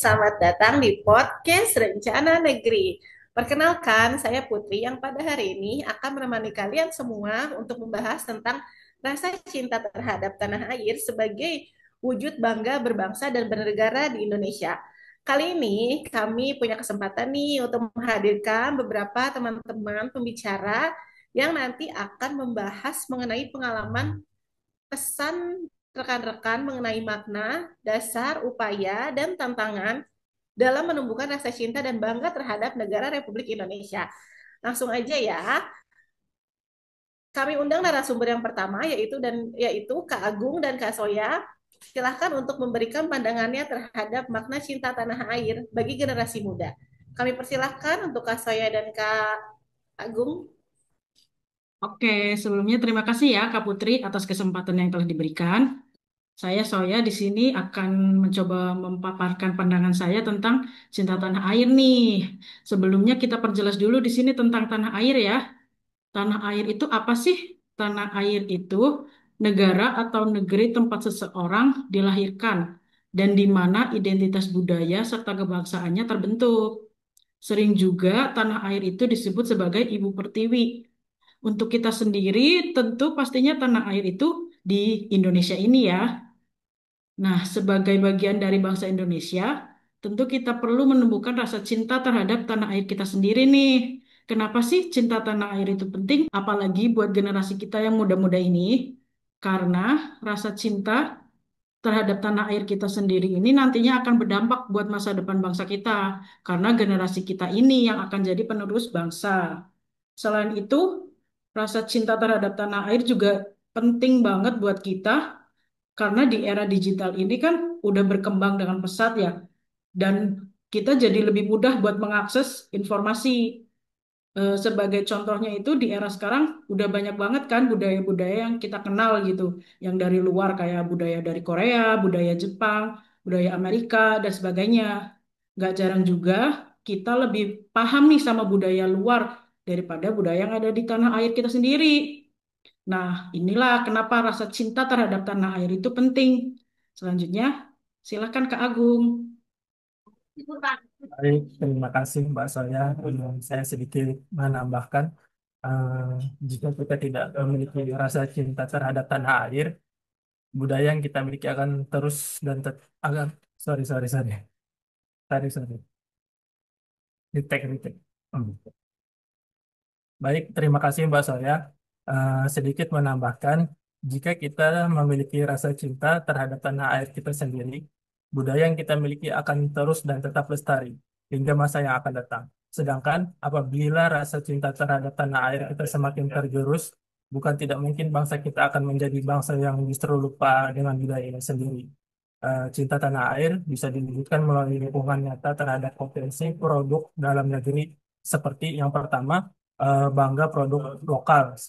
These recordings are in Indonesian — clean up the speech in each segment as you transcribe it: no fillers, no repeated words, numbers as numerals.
selamat datang di podcast Rencana Negeri. Perkenalkan, saya Putri yang pada hari ini akan menemani kalian semua untuk membahas tentang rasa cinta terhadap tanah air sebagai wujud bangga berbangsa dan bernegara di Indonesia. Kali ini kami punya kesempatan nih untuk menghadirkan beberapa teman-teman pembicara yang nanti akan membahas mengenai pengalaman pesan rekan-rekan mengenai makna, dasar, upaya, dan tantangan dalam menumbuhkan rasa cinta dan bangga terhadap negara Republik Indonesia. Langsung aja ya, kami undang narasumber yang pertama yaitu Kak Agung dan Kak Soya. Silahkan untuk memberikan pandangannya terhadap makna cinta tanah air bagi generasi muda. Kami persilahkan untuk Kak Soya dan Kak Agung. Oke, sebelumnya terima kasih ya Kak Putri atas kesempatan yang telah diberikan. Saya Soya di sini akan mencoba memaparkan pandangan saya tentang cinta tanah air nih. Sebelumnya kita perjelas dulu di sini tentang tanah air ya. Tanah air itu apa sih? Tanah air itu negara atau negeri tempat seseorang dilahirkan dan di mana identitas budaya serta kebangsaannya terbentuk. Sering juga tanah air itu disebut sebagai ibu pertiwi. Untuk kita sendiri, tentu pastinya tanah air itu di Indonesia ini ya. Nah, sebagai bagian dari bangsa Indonesia, tentu kita perlu menumbuhkan rasa cinta terhadap tanah air kita sendiri nih. Kenapa sih cinta tanah air itu penting? Apalagi buat generasi kita yang muda-muda ini. Karena rasa cinta terhadap tanah air kita sendiri ini nantinya akan berdampak buat masa depan bangsa kita. Karena generasi kita ini yang akan jadi penerus bangsa. Selain itu, rasa cinta terhadap tanah air juga penting banget buat kita karena di era digital ini kan udah berkembang dengan pesat ya. Dan kita jadi lebih mudah buat mengakses informasi. Sebagai contohnya itu di era sekarang udah banyak banget kan budaya-budaya yang kita kenal gitu. Yang dari luar kayak budaya dari Korea, budaya Jepang, budaya Amerika, dan sebagainya. Nggak jarang juga kita lebih paham nih sama budaya luar daripada budaya yang ada di tanah air kita sendiri. Nah, inilah kenapa rasa cinta terhadap tanah air itu penting. Selanjutnya, silakan Kak Agung. Baik, terima kasih Mbak Soya. Saya sedikit menambahkan, eh, jika kita tidak memiliki rasa cinta terhadap tanah air, budaya yang kita miliki akan terus dan akan sorry sorry sorry sorry sorry retake. Hmm. Baik, terima kasih Mbak Soya. Sedikit menambahkan, jika kita memiliki rasa cinta terhadap tanah air kita sendiri, budaya yang kita miliki akan terus dan tetap lestari hingga masa yang akan datang. Sedangkan apabila rasa cinta terhadap tanah air kita semakin tergerus, bukan tidak mungkin bangsa kita akan menjadi bangsa yang justru lupa dengan budayanya sendiri. Cinta tanah air bisa diwujudkan melalui dukungan nyata terhadap potensi produk dalam negeri seperti yang pertama, bangga produk lokal,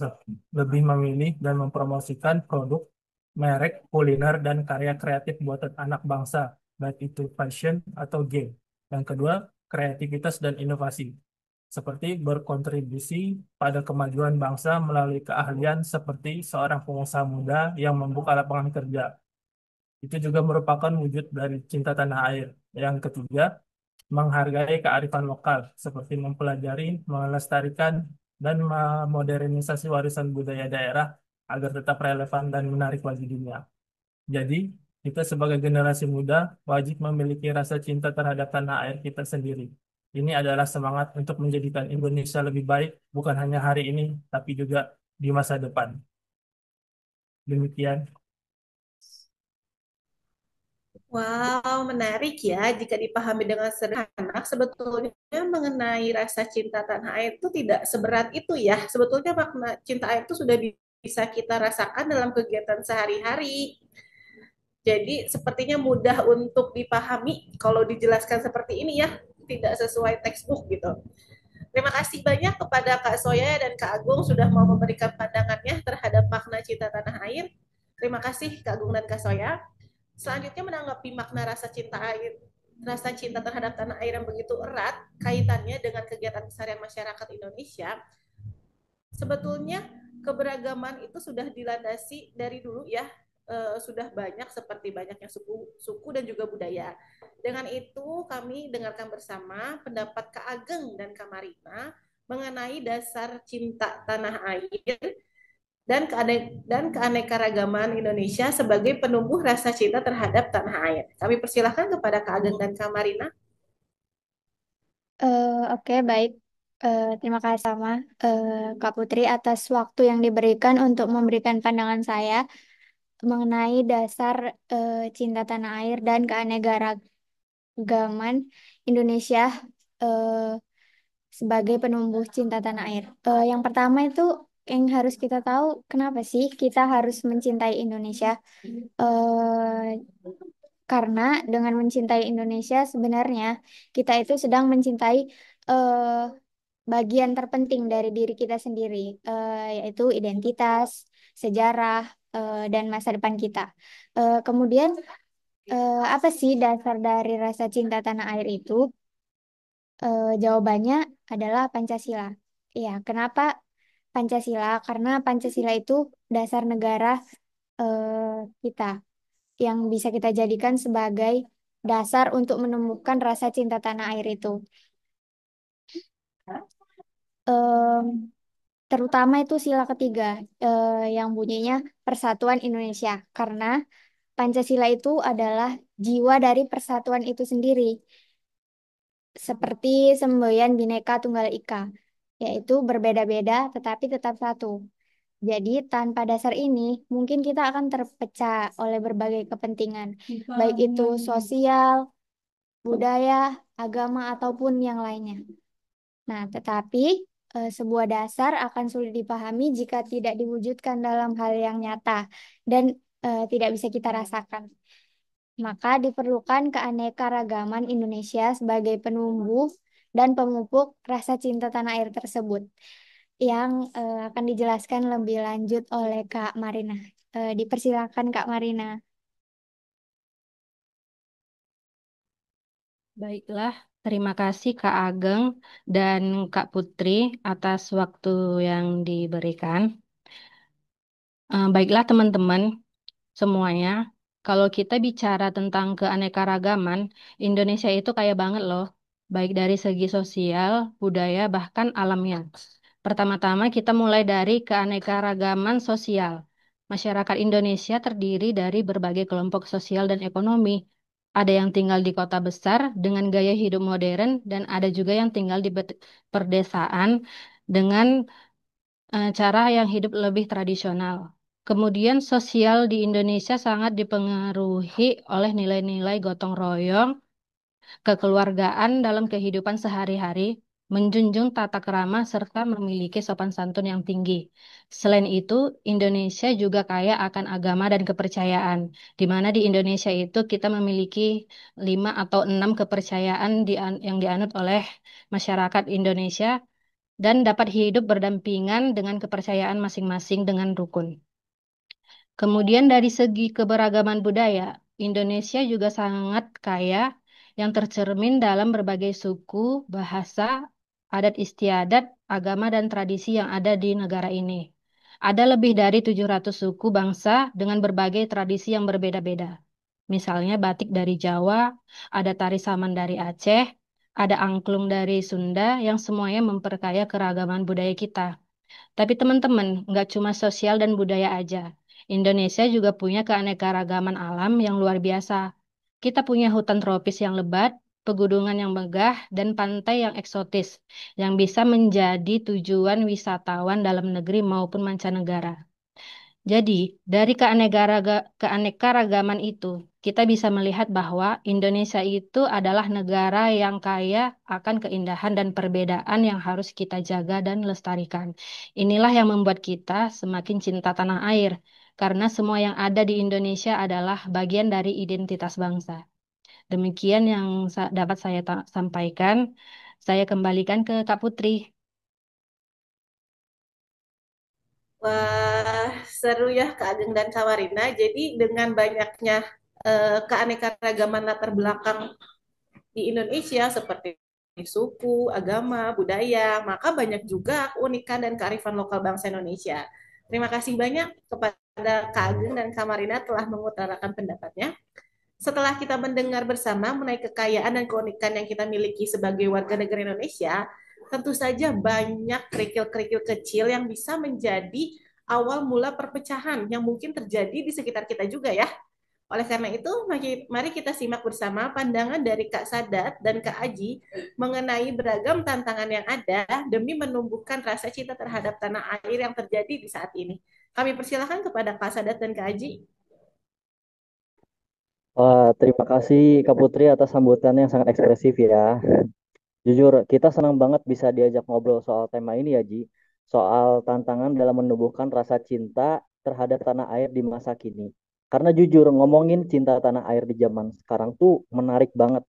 lebih memilih dan mempromosikan produk, merek, kuliner, dan karya kreatif buatan anak bangsa, baik itu fashion atau game. Yang kedua, kreativitas dan inovasi, seperti berkontribusi pada kemajuan bangsa melalui keahlian seperti seorang pengusaha muda yang membuka lapangan kerja. Itu juga merupakan wujud dari cinta tanah air. Yang ketiga, menghargai kearifan lokal, seperti mempelajari, melestarikan, dan memodernisasi warisan budaya daerah agar tetap relevan dan menarik bagi dunia. Jadi, kita sebagai generasi muda wajib memiliki rasa cinta terhadap tanah air kita sendiri. Ini adalah semangat untuk menjadikan Indonesia lebih baik, bukan hanya hari ini, tapi juga di masa depan. Demikian. Wow, menarik ya. Jika dipahami dengan sederhana, sebetulnya mengenai rasa cinta tanah air itu tidak seberat itu ya. Sebetulnya makna cinta air itu sudah bisa kita rasakan dalam kegiatan sehari-hari. Jadi sepertinya mudah untuk dipahami kalau dijelaskan seperti ini ya, tidak sesuai textbook gitu. Terima kasih banyak kepada Kak Soya dan Kak Agung sudah mau memberikan pandangannya terhadap makna cinta tanah air. Terima kasih Kak Agung dan Kak Soya. Selanjutnya menanggapi makna rasa cinta terhadap tanah air yang begitu erat kaitannya dengan kegiatan keseharian masyarakat Indonesia. Sebetulnya keberagaman itu sudah dilandasi dari dulu ya. sudah banyak seperti banyaknya suku dan juga budaya. Dengan itu kami dengarkan bersama pendapat Kak Ageng dan Kak Marina mengenai dasar cinta tanah air dan keanekaragaman Indonesia sebagai penumbuh rasa cinta terhadap tanah air. Kami persilahkan kepada Kak Ageng dan Kak Marina. Oke, baik. Terima kasih sama Kak Putri atas waktu yang diberikan untuk memberikan pandangan saya mengenai dasar cinta tanah air dan keanekaragaman Indonesia eh, sebagai penumbuh cinta tanah air. Yang pertama itu yang harus kita tahu, kenapa sih kita harus mencintai Indonesia? Eh, karena dengan mencintai Indonesia sebenarnya kita itu sedang mencintai eh, bagian terpenting dari diri kita sendiri, yaitu identitas, sejarah, dan masa depan kita. Kemudian, apa sih dasar dari rasa cinta tanah air itu? Jawabannya adalah Pancasila. Ya, kenapa Pancasila? Karena Pancasila itu dasar negara kita yang bisa kita jadikan sebagai dasar untuk menemukan rasa cinta tanah air itu. Em, Terutama itu sila ketiga yang bunyinya Persatuan Indonesia. Karena Pancasila itu adalah jiwa dari persatuan itu sendiri, seperti semboyan Bhinneka Tunggal Ika, yaitu berbeda-beda tetapi tetap satu. Jadi tanpa dasar ini mungkin kita akan terpecah oleh berbagai kepentingan, baik itu sosial, budaya, agama, ataupun yang lainnya. Nah, tetapi sebuah dasar akan sulit dipahami jika tidak diwujudkan dalam hal yang nyata dan tidak bisa kita rasakan. Maka diperlukan keanekaragaman Indonesia sebagai penumbuh dan pemupuk rasa cinta tanah air tersebut yang akan dijelaskan lebih lanjut oleh Kak Marina. Dipersilakan Kak Marina. Baiklah, terima kasih Kak Ageng dan Kak Putri atas waktu yang diberikan. Baiklah teman-teman semuanya, kalau kita bicara tentang keanekaragaman, Indonesia itu kaya banget loh, baik dari segi sosial, budaya, bahkan alamnya. Pertama-tama kita mulai dari keanekaragaman sosial. Masyarakat Indonesia terdiri dari berbagai kelompok sosial dan ekonomi. Ada yang tinggal di kota besar dengan gaya hidup modern dan ada juga yang tinggal di perdesaan dengan cara yang hidup lebih tradisional. Kemudian sosial di Indonesia sangat dipengaruhi oleh nilai-nilai gotong royong, kekeluargaan dalam kehidupan sehari-hari, menjunjung tata krama serta memiliki sopan santun yang tinggi. Selain itu, Indonesia juga kaya akan agama dan kepercayaan, di mana di Indonesia itu kita memiliki 5 atau 6 kepercayaan yang dianut oleh masyarakat Indonesia dan dapat hidup berdampingan dengan kepercayaan masing-masing dengan rukun. Kemudian dari segi keberagaman budaya, Indonesia juga sangat kaya yang tercermin dalam berbagai suku, bahasa, adat istiadat, agama, dan tradisi yang ada di negara ini. Ada lebih dari 700 suku bangsa dengan berbagai tradisi yang berbeda-beda. Misalnya batik dari Jawa, ada tari saman dari Aceh, ada angklung dari Sunda yang semuanya memperkaya keragaman budaya kita. Tapi teman-teman, nggak cuma sosial dan budaya aja. Indonesia juga punya keanekaragaman alam yang luar biasa. Kita punya hutan tropis yang lebat, pegunungan yang megah, dan pantai yang eksotis, yang bisa menjadi tujuan wisatawan dalam negeri maupun mancanegara. Jadi, dari keanekaragaman itu, kita bisa melihat bahwa Indonesia itu adalah negara yang kaya akan keindahan dan perbedaan yang harus kita jaga dan lestarikan. Inilah yang membuat kita semakin cinta tanah air, karena semua yang ada di Indonesia adalah bagian dari identitas bangsa. Demikian yang dapat saya sampaikan. Saya kembalikan ke Kak Putri. Wah, seru ya Kak Ageng dan Kak Marina. Jadi dengan banyaknya keanekaragaman latar belakang di Indonesia seperti suku, agama, budaya, maka banyak juga keunikan dan kearifan lokal bangsa Indonesia. Terima kasih banyak kepada Kak Ageng dan Kak Marina telah mengutarakan pendapatnya. Setelah kita mendengar bersama mengenai kekayaan dan keunikan yang kita miliki sebagai warga negara Indonesia, tentu saja banyak kerikil-kerikil kecil yang bisa menjadi awal mula perpecahan yang mungkin terjadi di sekitar kita juga ya. Oleh karena itu, mari kita simak bersama pandangan dari Kak Sadat dan Kak Aji mengenai beragam tantangan yang ada demi menumbuhkan rasa cinta terhadap tanah air yang terjadi di saat ini. Kami persilahkan kepada Kak Sadat dan Kak Aji. Wah, terima kasih Kak Putri atas sambutannya yang sangat ekspresif ya. Jujur, kita senang banget bisa diajak ngobrol soal tema ini ya, Ji. Soal tantangan dalam menumbuhkan rasa cinta terhadap tanah air di masa kini. Karena jujur, ngomongin cinta tanah air di zaman sekarang tuh menarik banget.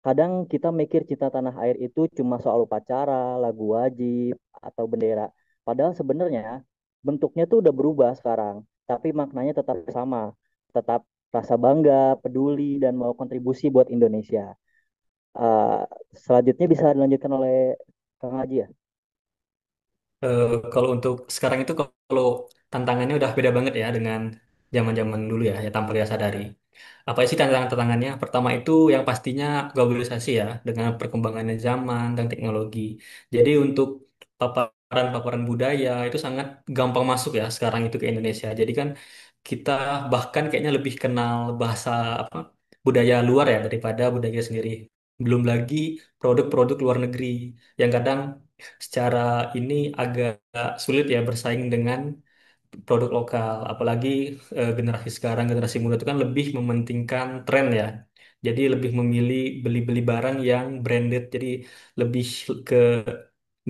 Kadang kita mikir cinta tanah air itu cuma soal upacara, lagu wajib, atau bendera. Padahal sebenarnya bentuknya tuh udah berubah sekarang. Tapi maknanya tetap sama. Tetap rasa bangga, peduli, dan mau kontribusi buat Indonesia. Eh, Selanjutnya bisa dilanjutkan oleh Kang Haji ya. Kalau untuk sekarang itu kalau tantangannya udah beda banget ya dengan zaman-zaman dulu ya, ya tanpa kita sadari. Apa sih tantangannya? Pertama itu yang pastinya globalisasi ya, dengan perkembangannya zaman dan teknologi. Jadi untuk paparan-paparan budaya itu sangat gampang masuk ya sekarang itu ke Indonesia. Jadi kan kita bahkan kayaknya lebih kenal bahasa apa budaya luar ya daripada budaya sendiri. Belum lagi produk-produk luar negeri yang kadang secara ini agak sulit ya bersaing dengan produk lokal. Apalagi generasi sekarang, generasi muda itu kan lebih mementingkan tren ya. Jadi lebih memilih beli-beli barang yang branded. Jadi lebih ke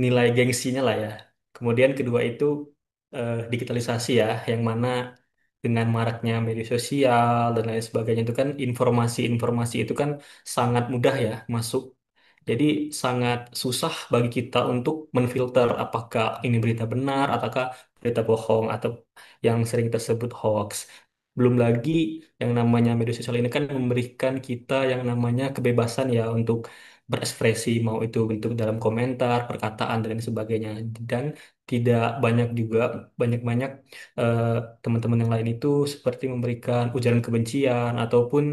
nilai gengsinya lah ya. Kemudian kedua itu digitalisasi ya, yang mana dengan maraknya media sosial dan lain sebagainya itu kan informasi-informasi itu kan sangat mudah ya masuk. Jadi sangat susah bagi kita untuk menfilter apakah ini berita benar ataukah berita bohong atau yang sering tersebut hoax. Belum lagi yang namanya media sosial ini kan memberikan kita yang namanya kebebasan ya untuk berekspresi, mau itu bentuk dalam komentar, perkataan, dan lain sebagainya. Dan tidak banyak juga, banyak-banyak eh, teman-teman yang lain itu seperti memberikan ujaran kebencian ataupun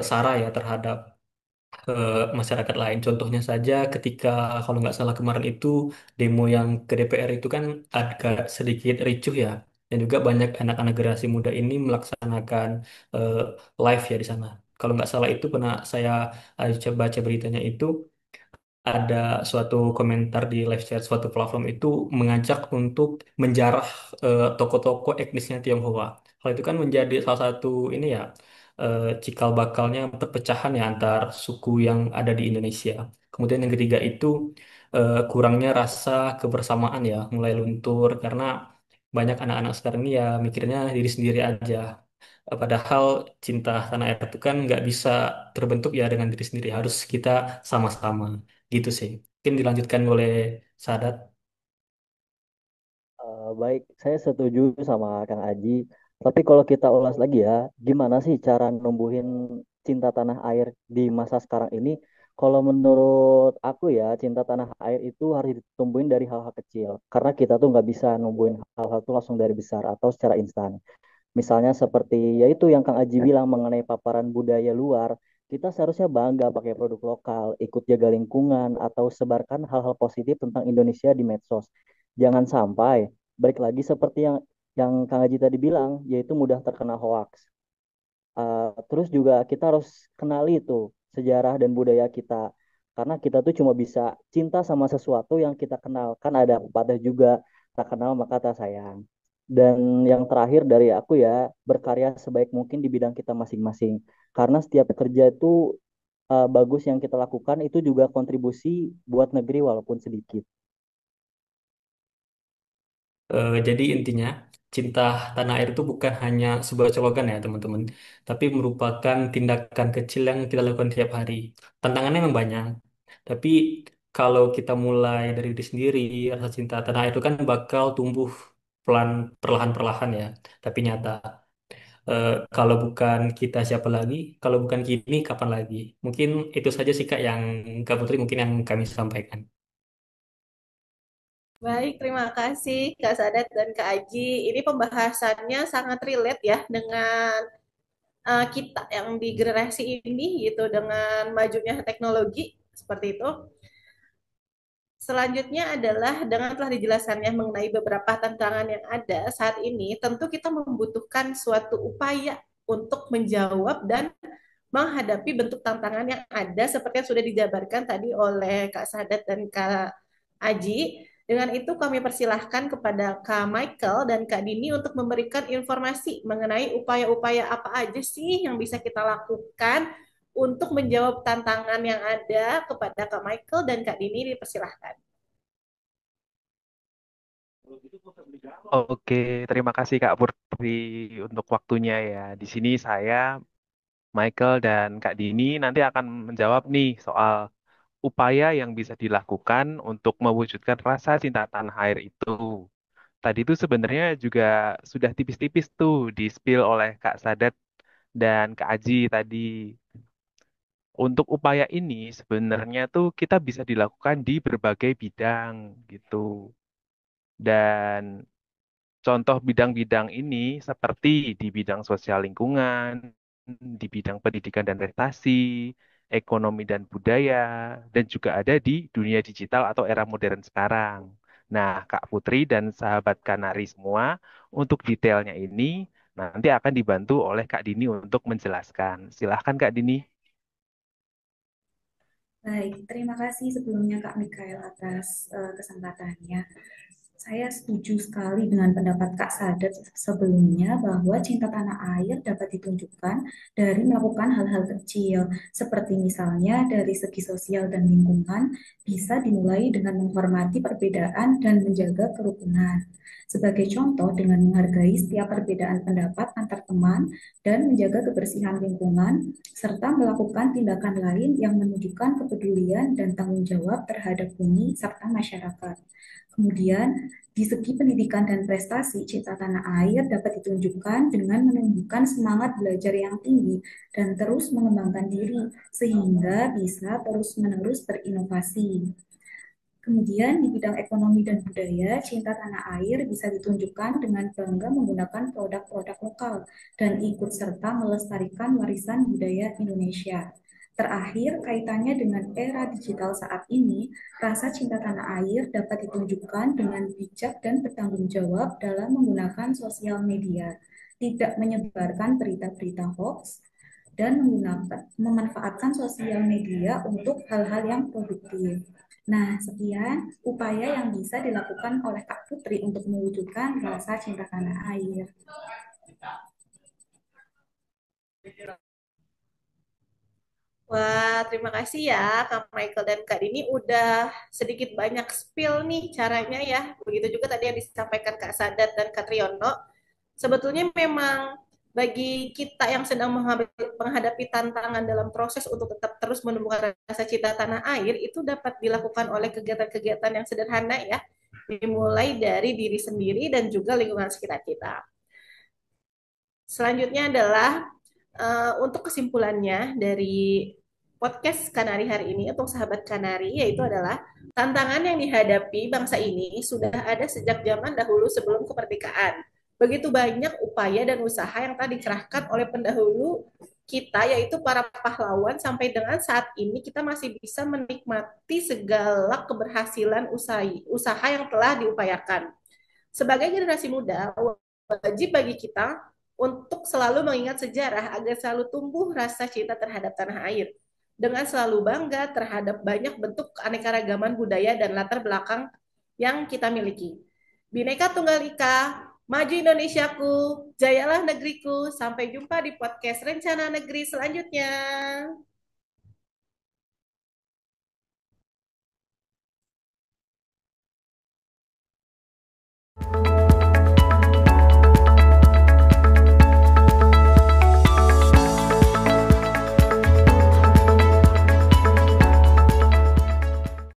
sara ya terhadap masyarakat lain. Contohnya saja ketika kalau nggak salah kemarin itu demo yang ke DPR itu kan agak sedikit ricuh ya. Dan juga banyak anak-anak generasi muda ini melaksanakan eh, live ya di sana. Kalau nggak salah itu pernah saya coba baca beritanya itu ada suatu komentar di live chat suatu platform itu mengajak untuk menjarah toko-toko etnisnya Tionghoa. Hal itu kan menjadi salah satu ini ya cikal bakalnya perpecahan ya antar suku yang ada di Indonesia. Kemudian yang ketiga itu kurangnya rasa kebersamaan ya mulai luntur karena banyak anak-anak sekarang ini ya mikirnya diri sendiri aja. Padahal cinta tanah air itu kan nggak bisa terbentuk ya dengan diri sendiri, harus kita sama-sama gitu sih. Mungkin dilanjutkan oleh Sadat. Baik, saya setuju sama Kang Aji. Tapi kalau kita ulas lagi ya, gimana sih cara numbuhin cinta tanah air di masa sekarang ini? Kalau menurut aku ya, cinta tanah air itu harus ditumbuhin dari hal-hal kecil. Karena kita tuh nggak bisa numbuhin hal-hal itu langsung dari besar atau secara instan. Misalnya seperti yaitu yang Kang Aji bilang mengenai paparan budaya luar, kita seharusnya bangga pakai produk lokal, ikut jaga lingkungan, atau sebarkan hal-hal positif tentang Indonesia di medsos. Jangan sampai balik lagi seperti yang Kang Aji tadi bilang, yaitu mudah terkena hoax. Terus juga kita harus kenali itu sejarah dan budaya kita. Karena kita tuh cuma bisa cinta sama sesuatu yang kita kenal. Kan ada pepatah juga, tak kenal maka tak sayang. Dan yang terakhir dari aku ya, berkarya sebaik mungkin di bidang kita masing-masing. Karena setiap kerja itu bagus yang kita lakukan itu juga kontribusi buat negeri walaupun sedikit. Jadi intinya cinta tanah air itu bukan hanya sebuah slogan ya teman-teman, tapi merupakan tindakan kecil yang kita lakukan tiap hari. Tantangannya memang banyak, tapi kalau kita mulai dari diri sendiri, rasa cinta tanah air itu kan bakal tumbuh pelan, perlahan-perlahan ya. Tapi nyata, kalau bukan kita siapa lagi, kalau bukan kini kapan lagi? Mungkin itu saja sih Kak yang Kak Putri mungkin yang kami sampaikan. Baik, terima kasih Kak Sadat dan Kak Aji. Ini pembahasannya sangat relate ya dengan kita yang di generasi ini gitu dengan majunya teknologi seperti itu. Selanjutnya adalah dengan telah dijelaskannya mengenai beberapa tantangan yang ada saat ini, tentu kita membutuhkan suatu upaya untuk menjawab dan menghadapi bentuk tantangan yang ada seperti yang sudah dijabarkan tadi oleh Kak Sadat dan Kak Aji. Dengan itu kami persilahkan kepada Kak Michael dan Kak Dini untuk memberikan informasi mengenai upaya-upaya apa aja sih yang bisa kita lakukan untuk menjawab tantangan yang ada. Kepada Kak Michael dan Kak Dini dipersilahkan. Oke, terima kasih Kak Putri untuk waktunya ya. Di sini saya, Michael dan Kak Dini nanti akan menjawab nih soal upaya yang bisa dilakukan untuk mewujudkan rasa cinta tanah air itu. Tadi itu sebenarnya juga sudah tipis-tipis tuh di-spill oleh Kak Sadat dan Kak Aji tadi. Untuk upaya ini sebenarnya tuh kita bisa dilakukan di berbagai bidang gitu. Dan contoh bidang-bidang ini seperti di bidang sosial lingkungan, di bidang pendidikan dan prestasi, ekonomi dan budaya, dan juga ada di dunia digital atau era modern sekarang. Nah, Kak Putri dan sahabat Kanari semua, untuk detailnya ini nanti akan dibantu oleh Kak Dini untuk menjelaskan. Silahkan Kak Dini. Baik, terima kasih sebelumnya Kak Mikael atas kesempatannya. Saya setuju sekali dengan pendapat Kak Sadat sebelumnya bahwa cinta tanah air dapat ditunjukkan dari melakukan hal-hal kecil, seperti misalnya dari segi sosial dan lingkungan, bisa dimulai dengan menghormati perbedaan dan menjaga kerukunan. Sebagai contoh, dengan menghargai setiap perbedaan pendapat antar teman dan menjaga kebersihan lingkungan, serta melakukan tindakan lain yang menunjukkan kepedulian dan tanggung jawab terhadap bumi serta masyarakat. Kemudian, di segi pendidikan dan prestasi, cinta tanah air dapat ditunjukkan dengan menumbuhkan semangat belajar yang tinggi dan terus mengembangkan diri, sehingga bisa terus-menerus berinovasi. Kemudian di bidang ekonomi dan budaya, cinta tanah air bisa ditunjukkan dengan bangga menggunakan produk-produk lokal dan ikut serta melestarikan warisan budaya Indonesia. Terakhir, kaitannya dengan era digital saat ini, rasa cinta tanah air dapat ditunjukkan dengan bijak dan bertanggung jawab dalam menggunakan sosial media, tidak menyebarkan berita-berita hoax, dan memanfaatkan sosial media untuk hal-hal yang produktif. Nah, sekian upaya yang bisa dilakukan oleh Kak Putri untuk mewujudkan rasa cinta tanah air. Wah, terima kasih ya Kak Michael dan Kak Dini udah sedikit banyak spill nih caranya ya. Begitu juga tadi yang disampaikan Kak Sadat dan Kak Triono. Sebetulnya memang bagi kita yang sedang menghadapi tantangan dalam proses untuk tetap terus menumbuhkan rasa cinta tanah air, itu dapat dilakukan oleh kegiatan-kegiatan yang sederhana ya. Dimulai dari diri sendiri dan juga lingkungan sekitar kita. Selanjutnya adalah untuk kesimpulannya dari podcast Kanari hari ini untuk sahabat Kanari yaitu adalah tantangan yang dihadapi bangsa ini sudah ada sejak zaman dahulu sebelum kemerdekaan. Begitu banyak upaya dan usaha yang telah dikerahkan oleh pendahulu kita yaitu para pahlawan sampai dengan saat ini kita masih bisa menikmati segala keberhasilan usaha yang telah diupayakan. Sebagai generasi muda, wajib bagi kita untuk selalu mengingat sejarah agar selalu tumbuh rasa cinta terhadap tanah air. Dengan selalu bangga terhadap banyak bentuk keanekaragaman budaya dan latar belakang yang kita miliki. Bhinneka Tunggal Ika, maju Indonesiaku, jayalah negeriku. Sampai jumpa di podcast Rencana Negeri selanjutnya.